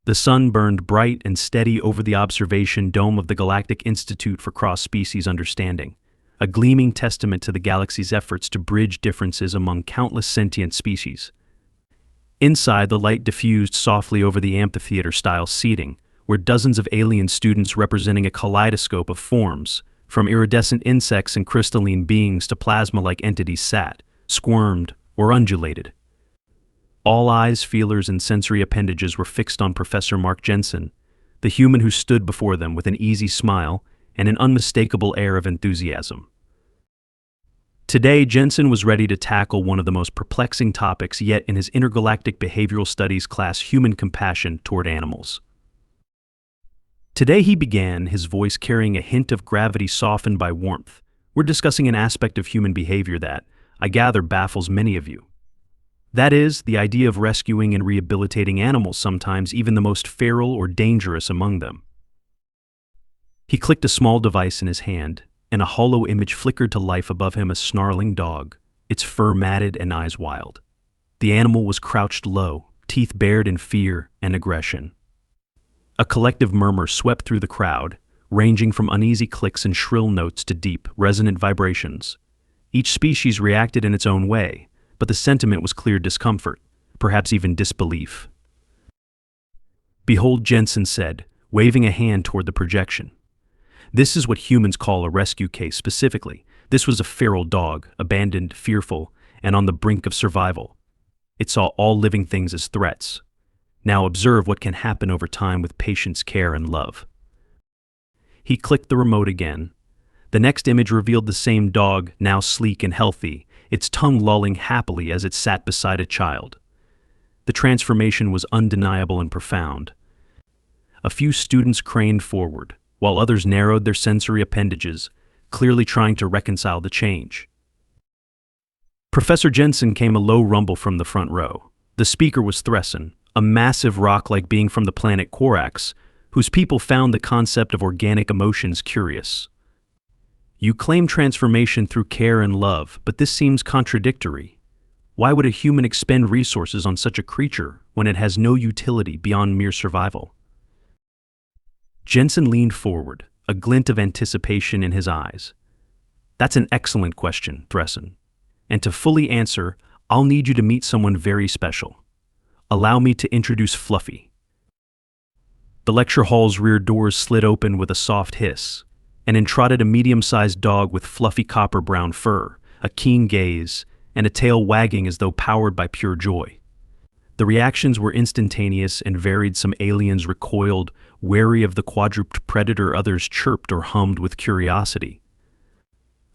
The sun burned bright and steady over the observation dome of the Galactic Institute for Cross-Species Understanding, a gleaming testament to the galaxy's efforts to bridge differences among countless sentient species. Inside, the light diffused softly over the amphitheater-style seating, where dozens of alien students representing a kaleidoscope of forms, from iridescent insects and crystalline beings to plasma-like entities sat, squirmed, or undulated. All eyes, feelers, and sensory appendages were fixed on Professor Mark Jensen, the human who stood before them with an easy smile and an unmistakable air of enthusiasm. Today, Jensen was ready to tackle one of the most perplexing topics yet in his intergalactic behavioral studies class: human compassion toward animals. Today he began, his voice carrying a hint of gravity softened by warmth. We're discussing an aspect of human behavior that, I gather, baffles many of you. That is, the idea of rescuing and rehabilitating animals, sometimes even the most feral or dangerous among them. He clicked a small device in his hand, and a hollow image flickered to life above him: a snarling dog, its fur matted and eyes wild. The animal was crouched low, teeth bared in fear and aggression. A collective murmur swept through the crowd, ranging from uneasy clicks and shrill notes to deep, resonant vibrations. Each species reacted in its own way, but the sentiment was clear discomfort, perhaps even disbelief. "Behold," Jensen said, waving a hand toward the projection. "This is what humans call a rescue case specifically. This was a feral dog, abandoned, fearful, and on the brink of survival. It saw all living things as threats. Now observe what can happen over time with patience, care, and love." He clicked the remote again. The next image revealed the same dog, now sleek and healthy, its tongue lolling happily as it sat beside a child. The transformation was undeniable and profound. A few students craned forward, while others narrowed their sensory appendages, clearly trying to reconcile the change. Professor Jensen came a low rumble from the front row. The speaker was Thressen, a massive rock-like being from the planet Korax, whose people found the concept of organic emotions curious. "You claim transformation through care and love, but this seems contradictory. Why would a human expend resources on such a creature when it has no utility beyond mere survival?" Jensen leaned forward, a glint of anticipation in his eyes. "That's an excellent question, Thressen. And to fully answer, I'll need you to meet someone very special. Allow me to introduce Fluffy." The lecture hall's rear doors slid open with a soft hiss, and in trotted a medium-sized dog with fluffy copper-brown fur, a keen gaze, and a tail wagging as though powered by pure joy. The reactions were instantaneous and varied. Some aliens recoiled, wary of the quadruped predator; others chirped or hummed with curiosity.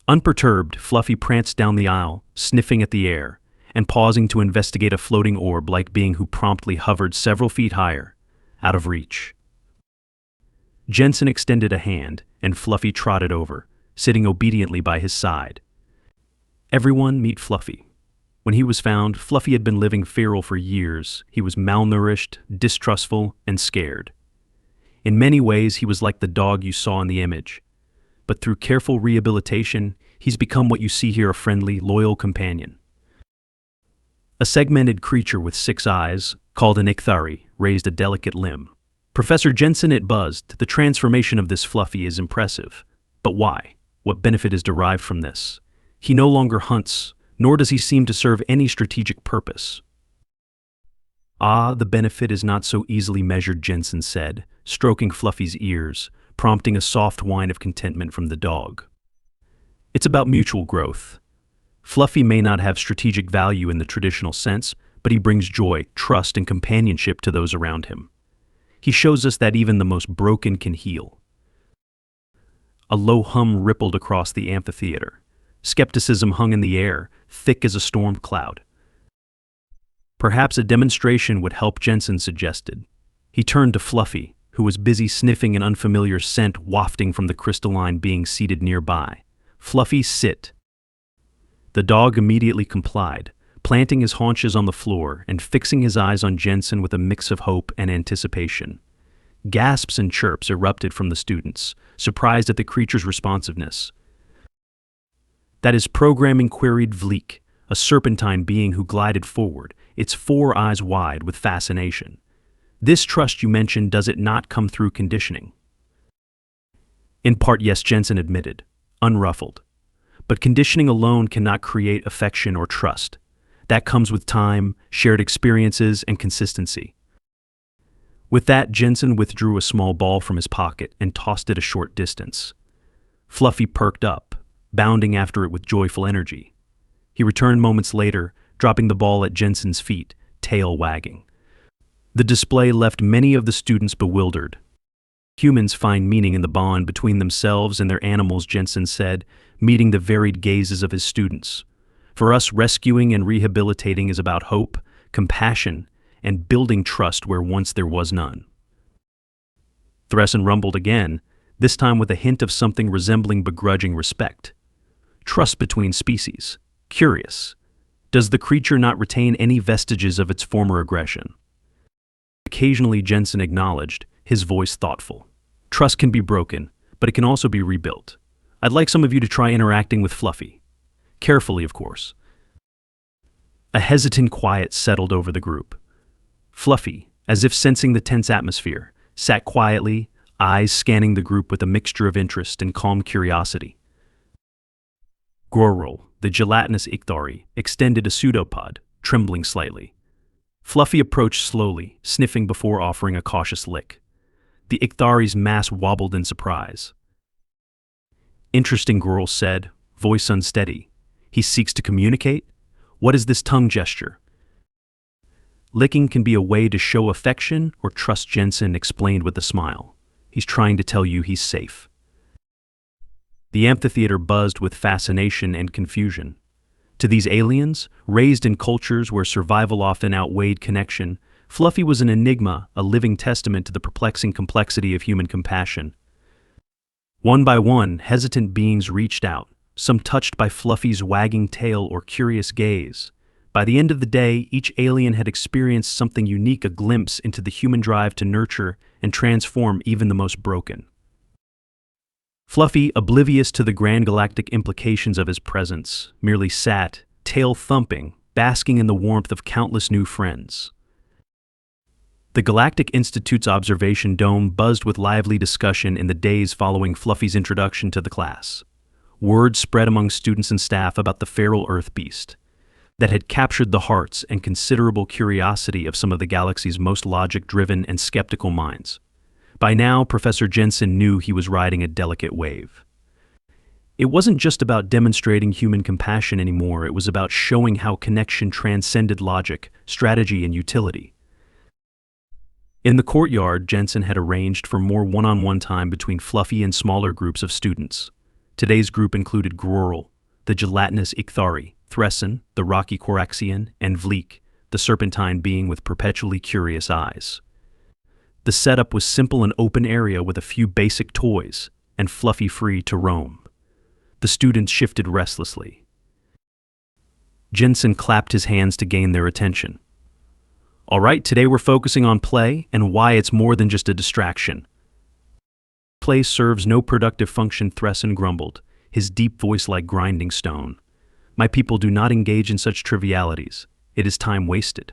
Unperturbed, Fluffy pranced down the aisle, sniffing at the air, and pausing to investigate a floating orb-like being who promptly hovered several feet higher, out of reach. Jensen extended a hand, and Fluffy trotted over, sitting obediently by his side. "Everyone meet Fluffy." When he was found, Fluffy had been living feral for years. He was malnourished, distrustful, and scared. In many ways, he was like the dog you saw in the image. But through careful rehabilitation, he's become what you see here: a friendly, loyal companion. A segmented creature with 6 eyes, called an Ikthari, raised a delicate limb. "Professor Jensen," it buzzed, "the transformation of this Fluffy is impressive. But why? What benefit is derived from this? He no longer hunts, nor does he seem to serve any strategic purpose." "Ah, the benefit is not so easily measured," Jensen said, stroking Fluffy's ears, prompting a soft whine of contentment from the dog. "It's about mutual growth. Fluffy may not have strategic value in the traditional sense, but he brings joy, trust, and companionship to those around him. He shows us that even the most broken can heal." A low hum rippled across the amphitheater. Skepticism hung in the air, thick as a storm cloud. Perhaps a demonstration would help, Jensen suggested. He turned to Fluffy, who was busy sniffing an unfamiliar scent wafting from the crystalline being seated nearby. "Fluffy, sit." The dog immediately complied, planting his haunches on the floor and fixing his eyes on Jensen with a mix of hope and anticipation. Gasps and chirps erupted from the students, surprised at the creature's responsiveness. "That is programming," queried Vleek, a serpentine being who glided forward, its 4 eyes wide with fascination. This trust you mentioned, does it not come through conditioning? In part, yes, Jensen admitted, unruffled. But conditioning alone cannot create affection or trust. That comes with time, shared experiences, and consistency. With that, Jensen withdrew a small ball from his pocket and tossed it a short distance. Fluffy perked up, bounding after it with joyful energy. He returned moments later, dropping the ball at Jensen's feet, tail wagging. The display left many of the students bewildered. Humans find meaning in the bond between themselves and their animals, Jensen said, meeting the varied gazes of his students. For us, rescuing and rehabilitating is about hope, compassion, and building trust where once there was none. Thressen rumbled again, this time with a hint of something resembling begrudging respect. Trust between species. Curious. Does the creature not retain any vestiges of its former aggression? Occasionally, Jensen acknowledged, his voice thoughtful. Trust can be broken, but it can also be rebuilt. I'd like some of you to try interacting with Fluffy. Carefully, of course. A hesitant quiet settled over the group. Fluffy, as if sensing the tense atmosphere, sat quietly, eyes scanning the group with a mixture of interest and calm curiosity. Gorrel, the gelatinous Ikthari, extended a pseudopod, trembling slightly. Fluffy approached slowly, sniffing before offering a cautious lick. The Ikthari's mass wobbled in surprise. Interesting, Gorrel said, voice unsteady. He seeks to communicate? What is this tongue gesture? Licking can be a way to show affection or trust, Jensen explained with a smile. He's trying to tell you he's safe. The amphitheater buzzed with fascination and confusion. To these aliens, raised in cultures where survival often outweighed connection, Fluffy was an enigma, a living testament to the perplexing complexity of human compassion. One by one, hesitant beings reached out, some touched by Fluffy's wagging tail or curious gaze. By the end of the day, each alien had experienced something unique, a glimpse into the human drive to nurture and transform even the most broken. Fluffy, oblivious to the grand galactic implications of his presence, merely sat, tail thumping, basking in the warmth of countless new friends. The Galactic Institute's observation dome buzzed with lively discussion in the days following Fluffy's introduction to the class. Word spread among students and staff about the feral Earth beast that had captured the hearts and considerable curiosity of some of the galaxy's most logic-driven and skeptical minds. By now, Professor Jensen knew he was riding a delicate wave. It wasn't just about demonstrating human compassion anymore, it was about showing how connection transcended logic, strategy, and utility. In the courtyard, Jensen had arranged for more one-on-one time between Fluffy and smaller groups of students. Today's group included Gorrel, the gelatinous Ikthari, Thressen, the rocky Coraxian, and Vleek, the serpentine being with perpetually curious eyes. The setup was simple, an open area with a few basic toys, and Fluffy free to roam. The students shifted restlessly. Jensen clapped his hands to gain their attention. All right, today we're focusing on play and why it's more than just a distraction. Play serves no productive function, Thressen grumbled, his deep voice like grinding stone. My people do not engage in such trivialities. It is time wasted.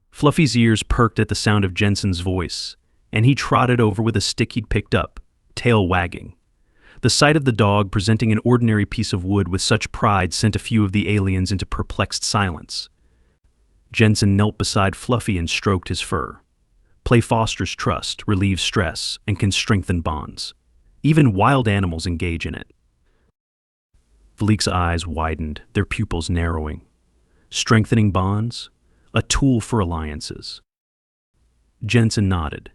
Fluffy's ears perked at the sound of Jensen's voice, and he trotted over with a stick he'd picked up, tail wagging. The sight of the dog presenting an ordinary piece of wood with such pride sent a few of the aliens into perplexed silence. Jensen knelt beside Fluffy and stroked his fur. Play fosters trust, relieves stress, and can strengthen bonds. Even wild animals engage in it. Vleek's eyes widened, their pupils narrowing. Strengthening bonds? A tool for alliances. Jensen nodded.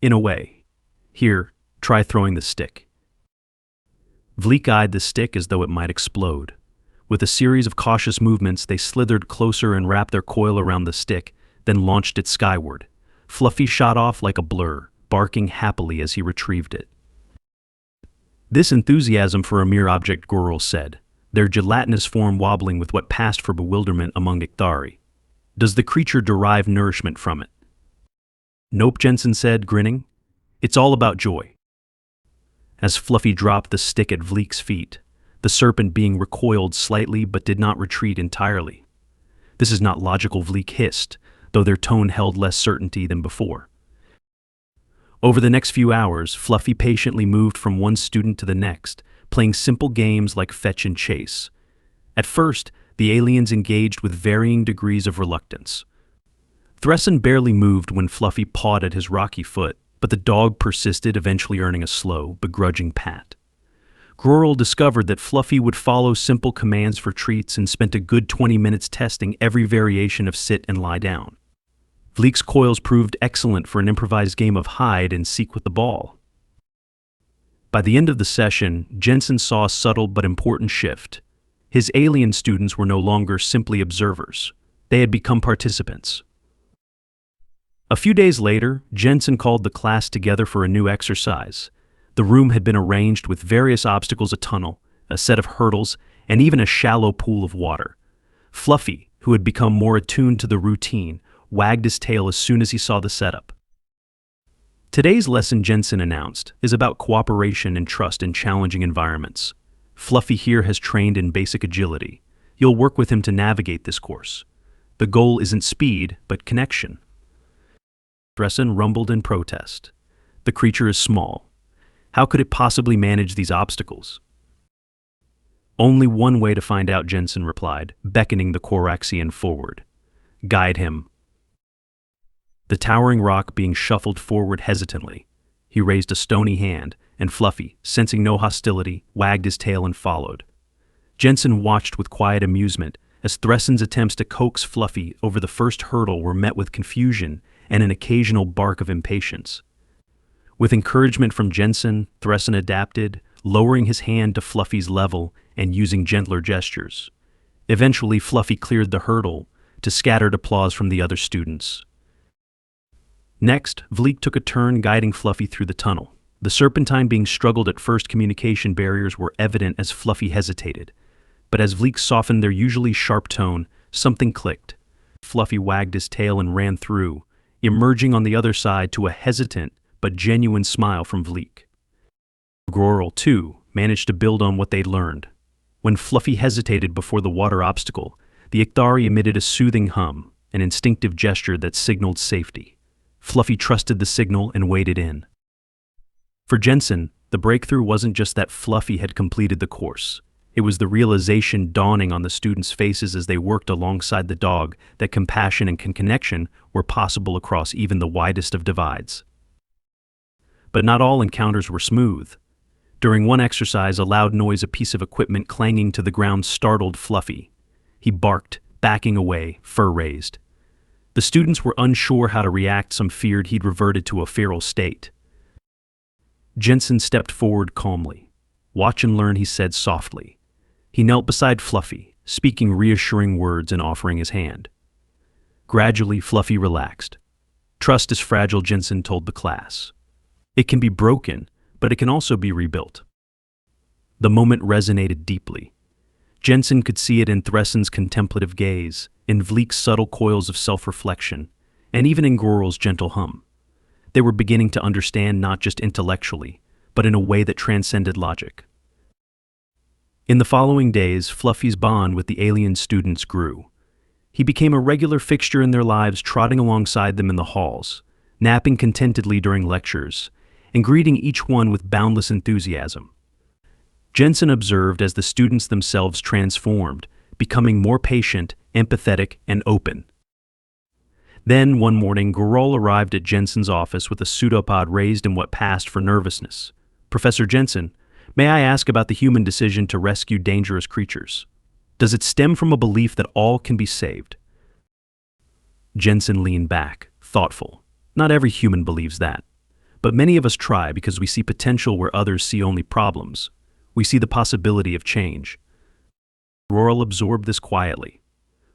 In a way. Here, try throwing the stick. Vleek eyed the stick as though it might explode. With a series of cautious movements, they slithered closer and wrapped their coil around the stick, then launched it skyward. Fluffy shot off like a blur, barking happily as he retrieved it. This enthusiasm for a mere object, Gorrel said, their gelatinous form wobbling with what passed for bewilderment among Ikthari. Does the creature derive nourishment from it? Nope, Jensen said, grinning. It's all about joy. As Fluffy dropped the stick at Vleek's feet, the serpent being recoiled slightly but did not retreat entirely. This is not logical, Vleek hissed. though their tone held less certainty than before. Over the next few hours, Fluffy patiently moved from one student to the next, playing simple games like fetch and chase. At first, the aliens engaged with varying degrees of reluctance. Thresson barely moved when Fluffy pawed at his rocky foot, but the dog persisted, eventually earning a slow, begrudging pat. Groral discovered that Fluffy would follow simple commands for treats and spent a good 20 minutes testing every variation of sit and lie down. Vleek's coils proved excellent for an improvised game of hide and seek with the ball. By the end of the session, Jensen saw a subtle but important shift. His alien students were no longer simply observers. They had become participants. A few days later, Jensen called the class together for a new exercise. The room had been arranged with various obstacles: a tunnel, a set of hurdles, and even a shallow pool of water. Fluffy, who had become more attuned to the routine, wagged his tail as soon as he saw the setup. Today's lesson, Jensen announced, is about cooperation and trust in challenging environments. Fluffy here has trained in basic agility. You'll work with him to navigate this course. The goal isn't speed, but connection. Thresson rumbled in protest. The creature is small. How could it possibly manage these obstacles? Only one way to find out, Jensen replied, beckoning the Coraxian forward. Guide him. The towering rock being shuffled forward hesitantly. He raised a stony hand, and Fluffy, sensing no hostility, wagged his tail and followed. Jensen watched with quiet amusement as Thresson's attempts to coax Fluffy over the first hurdle were met with confusion and an occasional bark of impatience. With encouragement from Jensen, Thresson adapted, lowering his hand to Fluffy's level and using gentler gestures. Eventually, Fluffy cleared the hurdle, to scattered applause from the other students. Next, Vleek took a turn guiding Fluffy through the tunnel. The serpentine being struggled at first, communication barriers were evident as Fluffy hesitated. But as Vleek softened their usually sharp tone, something clicked. Fluffy wagged his tail and ran through, emerging on the other side to a hesitant but genuine smile from Vleek. Groral, too, managed to build on what they'd learned. When Fluffy hesitated before the water obstacle, the Ikthari emitted a soothing hum, an instinctive gesture that signaled safety. Fluffy trusted the signal and waded in. For Jensen, the breakthrough wasn't just that Fluffy had completed the course. It was the realization dawning on the students' faces as they worked alongside the dog that compassion and connection were possible across even the widest of divides. But not all encounters were smooth. During one exercise, a loud noise, a piece of equipment clanging to the ground, startled Fluffy. He barked, backing away, fur raised. The students were unsure how to react. Some feared he'd reverted to a feral state. Jensen stepped forward calmly. Watch and learn, he said softly. He knelt beside Fluffy, speaking reassuring words and offering his hand. Gradually, Fluffy relaxed. Trust is fragile, Jensen told the class. It can be broken, but it can also be rebuilt. The moment resonated deeply. Jensen could see it in Thresson's contemplative gaze, in Vleek's subtle coils of self-reflection, and even in Groral's gentle hum. They were beginning to understand not just intellectually, but in a way that transcended logic. In the following days, Fluffy's bond with the alien students grew. He became a regular fixture in their lives, trotting alongside them in the halls, napping contentedly during lectures, and greeting each one with boundless enthusiasm. Jensen observed as the students themselves transformed, becoming more patient, empathetic, and open. Then, one morning, Groral arrived at Jensen's office with a pseudopod raised in what passed for nervousness. Professor Jensen, may I ask about the human decision to rescue dangerous creatures? Does it stem from a belief that all can be saved? Jensen leaned back, thoughtful. Not every human believes that. But many of us try because we see potential where others see only problems. We see the possibility of change. Groral absorbed this quietly.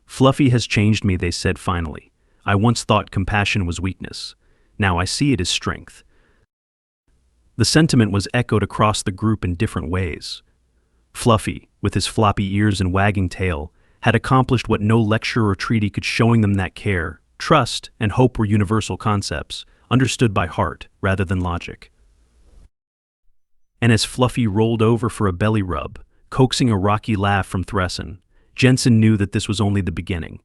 Fluffy has changed me, they said finally. I once thought compassion was weakness. Now I see it as strength. The sentiment was echoed across the group in different ways. Fluffy, with his floppy ears and wagging tail, had accomplished what no lecture or treaty could, showing them that care, trust, and hope were universal concepts, understood by heart rather than logic. And as Fluffy rolled over for a belly rub, coaxing a rocky laugh from Thresson, Jensen knew that this was only the beginning.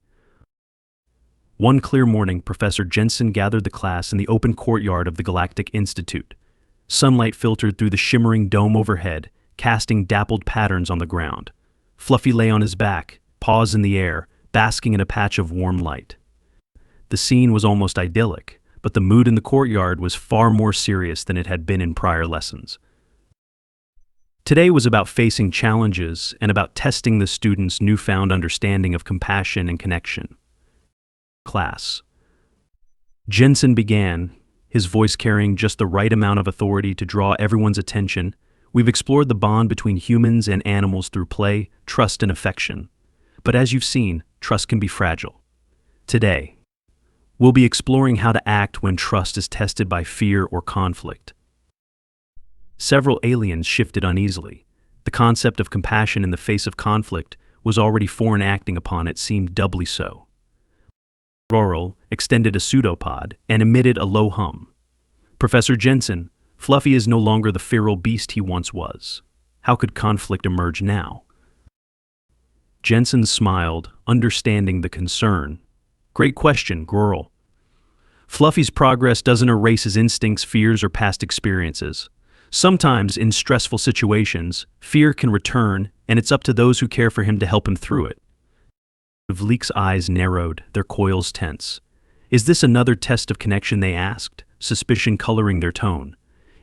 One clear morning, Professor Jensen gathered the class in the open courtyard of the Galactic Institute. Sunlight filtered through the shimmering dome overhead, casting dappled patterns on the ground. Fluffy lay on his back, paws in the air, basking in a patch of warm light. The scene was almost idyllic, but the mood in the courtyard was far more serious than it had been in prior lessons. Today was about facing challenges and about testing the students' newfound understanding of compassion and connection. Class. Jensen began, his voice carrying just the right amount of authority to draw everyone's attention. We've explored the bond between humans and animals through play, trust, and affection. But as you've seen, trust can be fragile. Today, we'll be exploring how to act when trust is tested by fear or conflict. Several aliens shifted uneasily. The concept of compassion in the face of conflict was already foreign, acting upon it seemed doubly so. Roral extended a pseudopod and emitted a low hum. Professor Jensen, Fluffy is no longer the feral beast he once was. How could conflict emerge now? Jensen smiled, understanding the concern. Great question, Groral. Fluffy's progress doesn't erase his instincts, fears, or past experiences. Sometimes, in stressful situations, fear can return, and it's up to those who care for him to help him through it. Vleek's eyes narrowed, their coils tense. Is this another test of connection, they asked, suspicion coloring their tone.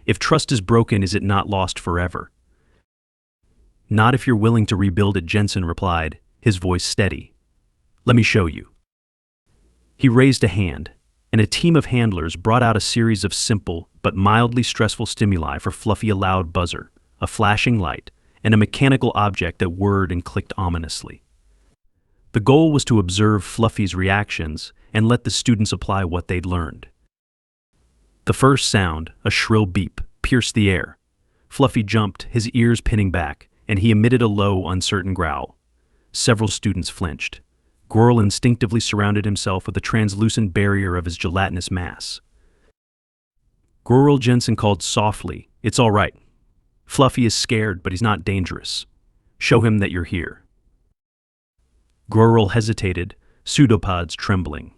If trust is broken, is it not lost forever? Not if you're willing to rebuild it, Jensen replied, his voice steady. Let me show you. He raised a hand, and a team of handlers brought out a series of simple but mildly stressful stimuli for Fluffy: a loud buzzer, a flashing light, and a mechanical object that whirred and clicked ominously. The goal was to observe Fluffy's reactions and let the students apply what they'd learned. The first sound, a shrill beep, pierced the air. Fluffy jumped, his ears pinning back, and he emitted a low, uncertain growl. Several students flinched. Groral instinctively surrounded himself with the translucent barrier of his gelatinous mass. Groral, Jensen called softly, "It's all right. Fluffy is scared, but he's not dangerous. Show him that you're here." Groral hesitated, pseudopods trembling.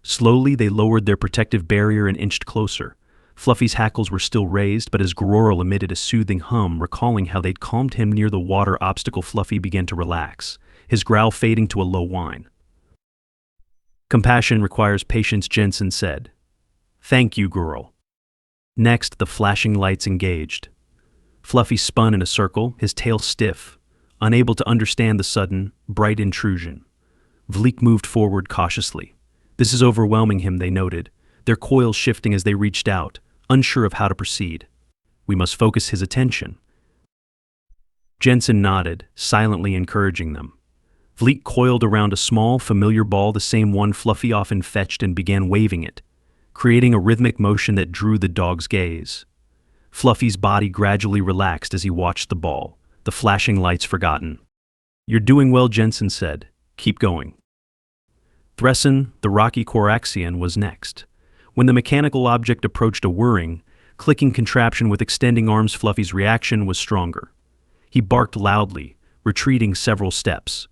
Slowly, they lowered their protective barrier and inched closer. Fluffy's hackles were still raised, but as Groral emitted a soothing hum, recalling how they'd calmed him near the water obstacle, Fluffy began to relax, his growl fading to a low whine. Compassion requires patience, Jensen said. Thank you, Groral. Next, the flashing lights engaged. Fluffy spun in a circle, his tail stiff, unable to understand the sudden, bright intrusion. Vleek moved forward cautiously. This is overwhelming him, they noted, their coils shifting as they reached out, unsure of how to proceed. We must focus his attention. Jensen nodded, silently encouraging them. Vleek coiled around a small, familiar ball, the same one Fluffy often fetched, and began waving it, creating a rhythmic motion that drew the dog's gaze. Fluffy's body gradually relaxed as he watched the ball, the flashing lights forgotten. You're doing well, Jensen said. Keep going. Thresson, the rocky Coraxian, was next. When the mechanical object approached a whirring, clicking contraption with extending arms, Fluffy's reaction was stronger. He barked loudly, retreating several steps.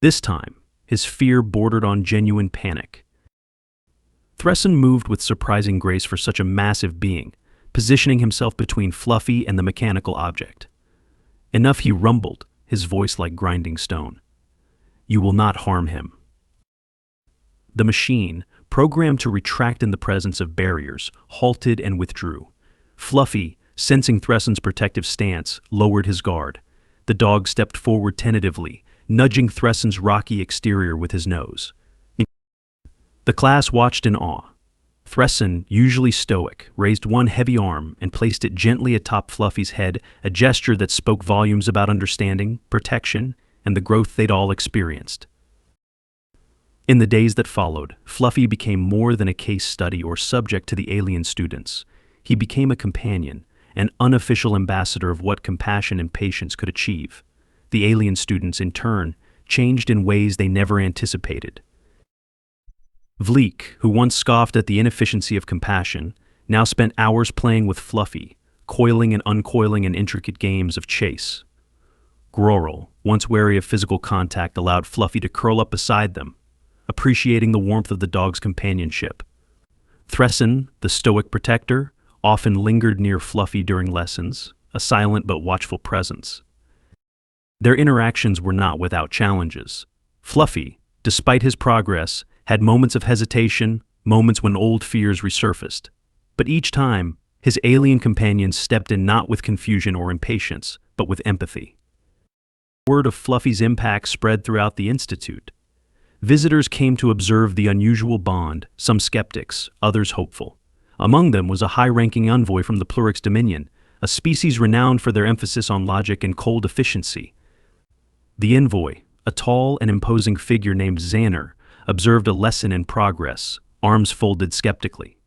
This time, his fear bordered on genuine panic. Thresson moved with surprising grace for such a massive being, positioning himself between Fluffy and the mechanical object. Enough, he rumbled, his voice like grinding stone. You will not harm him. The machine, programmed to retract in the presence of barriers, halted and withdrew. Fluffy, sensing Thresson's protective stance, lowered his guard. The dog stepped forward tentatively, nudging Thresson's rocky exterior with his nose. The class watched in awe. Thresson, usually stoic, raised one heavy arm and placed it gently atop Fluffy's head, a gesture that spoke volumes about understanding, protection, and the growth they'd all experienced. In the days that followed, Fluffy became more than a case study or subject to the alien students. He became a companion, an unofficial ambassador of what compassion and patience could achieve. The alien students, in turn, changed in ways they never anticipated. Vleek, who once scoffed at the inefficiency of compassion, now spent hours playing with Fluffy, coiling and uncoiling in intricate games of chase. Groral, once wary of physical contact, allowed Fluffy to curl up beside them. appreciating the warmth of the dog's companionship. Thressen, the stoic protector, often lingered near Fluffy during lessons, a silent but watchful presence. Their interactions were not without challenges. Fluffy, despite his progress, had moments of hesitation, moments when old fears resurfaced. But each time, his alien companions stepped in not with confusion or impatience, but with empathy. Word of Fluffy's impact spread throughout the Institute. Visitors came to observe the unusual bond, some skeptics, others hopeful. Among them was a high-ranking envoy from the Plurix Dominion, a species renowned for their emphasis on logic and cold efficiency. The envoy, a tall and imposing figure named Xander, observed a lesson in progress, arms folded skeptically.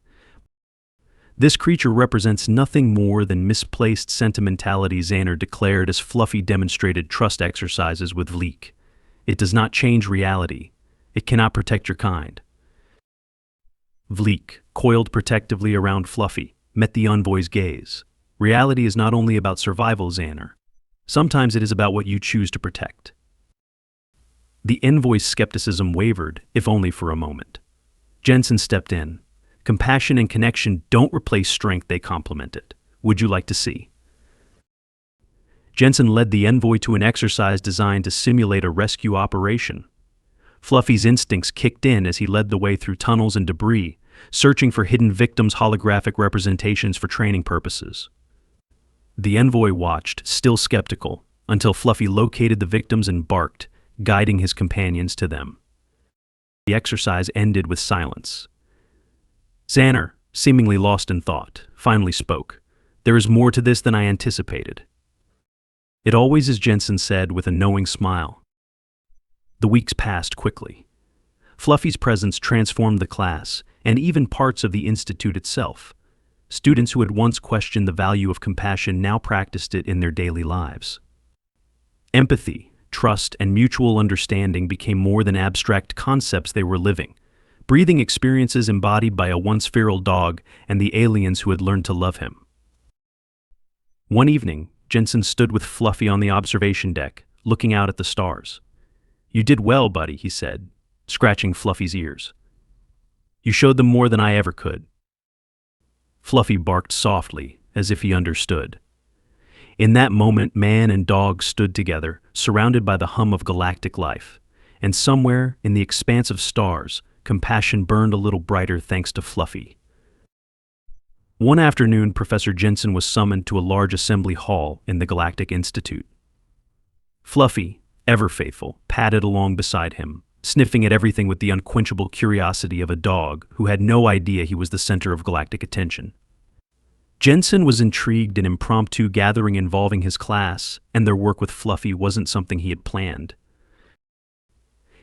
This creature represents nothing more than misplaced sentimentality, Xander declared as Fluffy demonstrated trust exercises with Vleek. It does not change reality. It cannot protect your kind. Vleek, coiled protectively around Fluffy, met the envoy's gaze. Reality is not only about survival, Xander. Sometimes it is about what you choose to protect. The envoy's skepticism wavered, if only for a moment. Jensen stepped in. Compassion and connection don't replace strength, they complement it. Would you like to see? Jensen led the envoy to an exercise designed to simulate a rescue operation. Fluffy's instincts kicked in as he led the way through tunnels and debris, searching for hidden victims' holographic representations for training purposes. The envoy watched, still skeptical, until Fluffy located the victims and barked, guiding his companions to them. The exercise ended with silence. Xander, seemingly lost in thought, finally spoke. "There is more to this than I anticipated." "It always is," Jensen said with a knowing smile. The weeks passed quickly. Fluffy's presence transformed the class, and even parts of the Institute itself. Students who had once questioned the value of compassion now practiced it in their daily lives. Empathy, trust, and mutual understanding became more than abstract concepts, they were living, breathing experiences embodied by a once feral dog and the aliens who had learned to love him. One evening, Jensen stood with Fluffy on the observation deck, looking out at the stars. "You did well, buddy," he said, scratching Fluffy's ears. "You showed them more than I ever could." Fluffy barked softly, as if he understood. In that moment, man and dog stood together, surrounded by the hum of galactic life. And somewhere, in the expanse of stars, compassion burned a little brighter thanks to Fluffy. One afternoon, Professor Jensen was summoned to a large assembly hall in the Galactic Institute. Fluffy, ever faithful, padded along beside him, sniffing at everything with the unquenchable curiosity of a dog who had no idea he was the center of galactic attention. Jensen was intrigued, an impromptu gathering involving his class and their work with Fluffy wasn't something he had planned.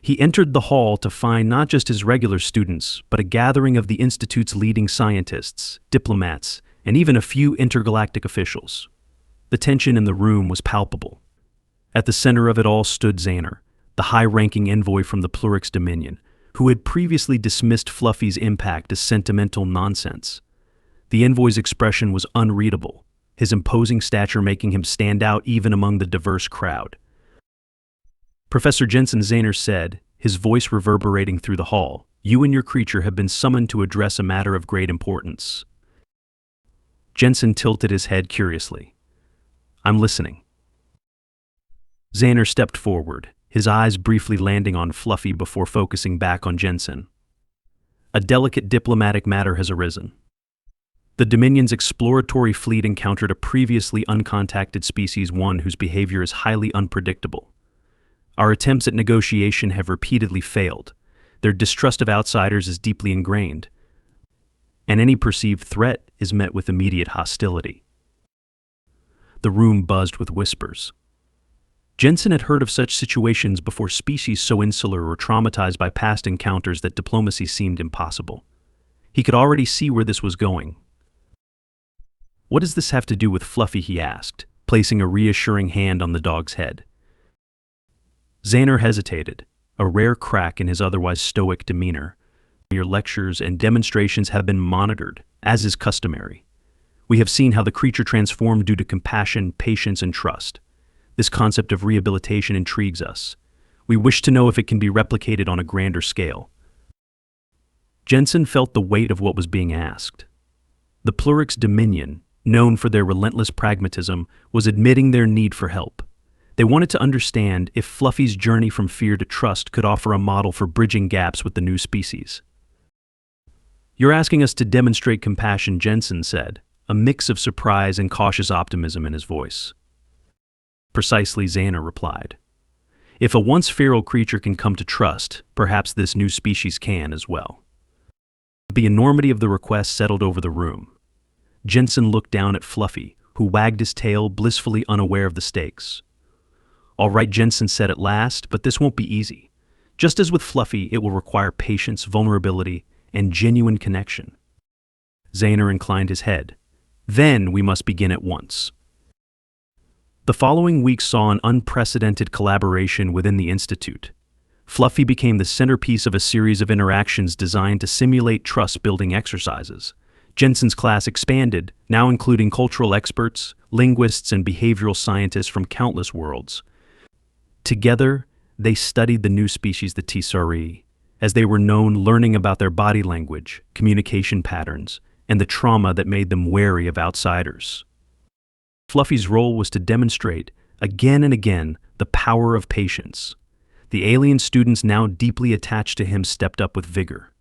He entered the hall to find not just his regular students, but a gathering of the Institute's leading scientists, diplomats, and even a few intergalactic officials. The tension in the room was palpable. At the center of it all stood Xander, the high-ranking envoy from the Plurix Dominion, who had previously dismissed Fluffy's impact as sentimental nonsense. The envoy's expression was unreadable, his imposing stature making him stand out even among the diverse crowd. Professor Jensen, Xander said, his voice reverberating through the hall, "You and your creature have been summoned to address a matter of great importance." Jensen tilted his head curiously. "I'm listening." Xander stepped forward, his eyes briefly landing on Fluffy before focusing back on Jensen. "A delicate diplomatic matter has arisen. The Dominion's exploratory fleet encountered a previously uncontacted species, one whose behavior is highly unpredictable. Our attempts at negotiation have repeatedly failed. Their distrust of outsiders is deeply ingrained, and any perceived threat is met with immediate hostility." The room buzzed with whispers. Jensen had heard of such situations before, species so insular or traumatized by past encounters that diplomacy seemed impossible. He could already see where this was going. "What does this have to do with Fluffy?" he asked, placing a reassuring hand on the dog's head. Xander hesitated, a rare crack in his otherwise stoic demeanor. "Your lectures and demonstrations have been monitored, as is customary. We have seen how the creature transformed due to compassion, patience, and trust. This concept of rehabilitation intrigues us. We wish to know if it can be replicated on a grander scale. Jensen felt the weight of what was being asked. The Plurix Dominion, known for their relentless pragmatism, was admitting their need for help. They wanted to understand if Fluffy's journey from fear to trust could offer a model for bridging gaps with the new species. "You're asking us to demonstrate compassion," Jensen said, a mix of surprise and cautious optimism in his voice. "Precisely," Zaner replied. "If a once feral creature can come to trust, perhaps this new species can as well." The enormity of the request settled over the room. Jensen looked down at Fluffy, who wagged his tail, blissfully unaware of the stakes. "All right," Jensen said at last, "but this won't be easy. Just as with Fluffy, it will require patience, vulnerability, and genuine connection." Zaner inclined his head. "Then we must begin at once." The following week saw an unprecedented collaboration within the Institute. Fluffy became the centerpiece of a series of interactions designed to simulate trust-building exercises. Jensen's class expanded, now including cultural experts, linguists, and behavioral scientists from countless worlds. Together, they studied the new species, the scifistories, as they were known, learning about their body language, communication patterns, and the trauma that made them wary of outsiders. Fluffy's role was to demonstrate, again and again, the power of patience. The alien students, now deeply attached to him, stepped up with vigor.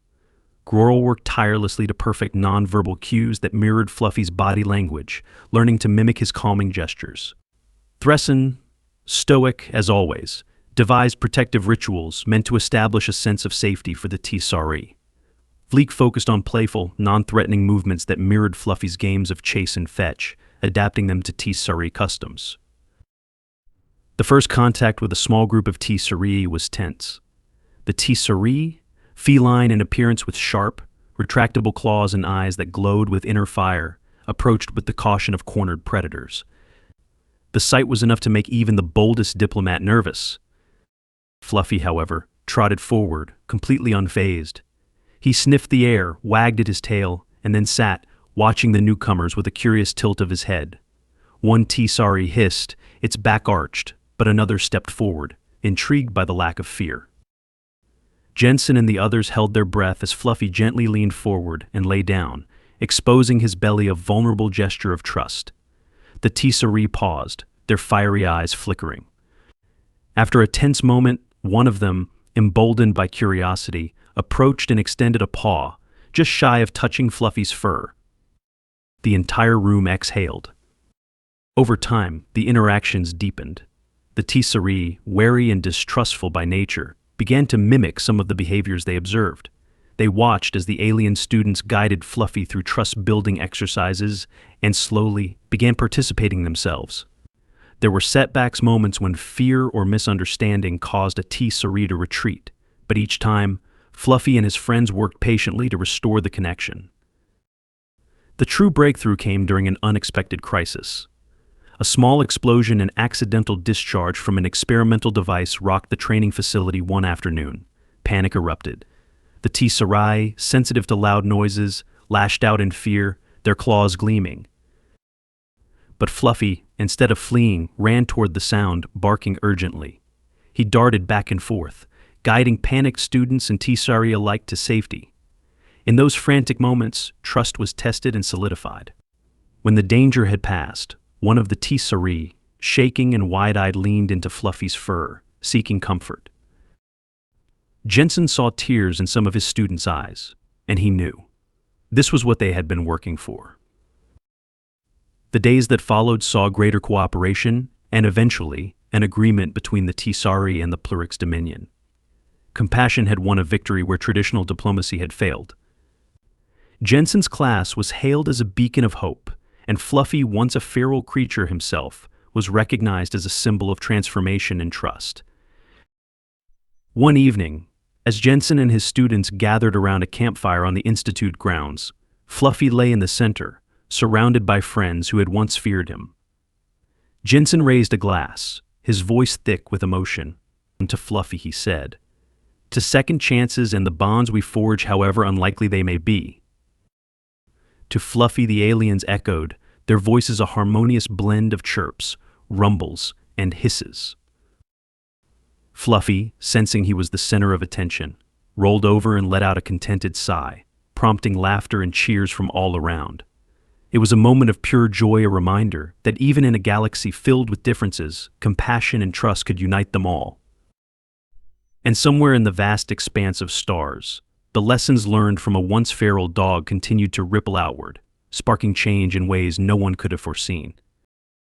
Groral worked tirelessly to perfect nonverbal cues that mirrored Fluffy's body language, learning to mimic his calming gestures. Thressen, stoic as always, devised protective rituals meant to establish a sense of safety for the scifistories. Fleek focused on playful, non-threatening movements that mirrored Fluffy's games of chase and fetch, adapting them to scifistories customs. The first contact with a small group of scifistories was tense. The scifistories, feline in appearance with sharp, retractable claws and eyes that glowed with inner fire, approached with the caution of cornered predators. The sight was enough to make even the boldest diplomat nervous. Fluffy, however, trotted forward, completely unfazed. He sniffed the air, wagged at his tail, and then sat, watching the newcomers with a curious tilt of his head. One scifistories hissed, its back arched, but another stepped forward, intrigued by the lack of fear. Jensen and the others held their breath as Fluffy gently leaned forward and lay down, exposing his belly, a vulnerable gesture of trust. The scifistories paused, their fiery eyes flickering. After a tense moment, one of them, emboldened by curiosity, approached and extended a paw, just shy of touching Fluffy's fur. The entire room exhaled. Over time, the interactions deepened. The scifistories, wary and distrustful by nature, began to mimic some of the behaviors they observed. They watched as the alien students guided Fluffy through trust-building exercises and slowly began participating themselves. There were setbacks, moments when fear or misunderstanding caused a scifistories to retreat, but each time, Fluffy and his friends worked patiently to restore the connection. The true breakthrough came during an unexpected crisis. A small explosion and accidental discharge from an experimental device rocked the training facility one afternoon. Panic erupted. The scifistories, sensitive to loud noises, lashed out in fear, their claws gleaming. But Fluffy, instead of fleeing, ran toward the sound, barking urgently. He darted back and forth, guiding panicked students and scifistories alike to safety. In those frantic moments, trust was tested and solidified. When the danger had passed, one of the scifistories, shaking and wide-eyed, leaned into Fluffy's fur, seeking comfort. Jensen saw tears in some of his students' eyes, and he knew. This was what they had been working for. The days that followed saw greater cooperation and, eventually, an agreement between the scifistories and the Plurix Dominion. Compassion had won a victory where traditional diplomacy had failed. Jensen's class was hailed as a beacon of hope, and Fluffy, once a feral creature himself, was recognized as a symbol of transformation and trust. One evening, as Jensen and his students gathered around a campfire on the Institute grounds, Fluffy lay in the center, surrounded by friends who had once feared him. Jensen raised a glass, his voice thick with emotion. To Fluffy he said, "To second chances and the bonds we forge, however unlikely they may be." To Fluffy the aliens echoed, their voices a harmonious blend of chirps, rumbles, and hisses. Fluffy, sensing he was the center of attention, rolled over and let out a contented sigh, prompting laughter and cheers from all around. It was a moment of pure joy, a reminder that even in a galaxy filled with differences, compassion and trust could unite them all. And somewhere in the vast expanse of stars, the lessons learned from a once feral dog continued to ripple outward, sparking change in ways no one could have foreseen.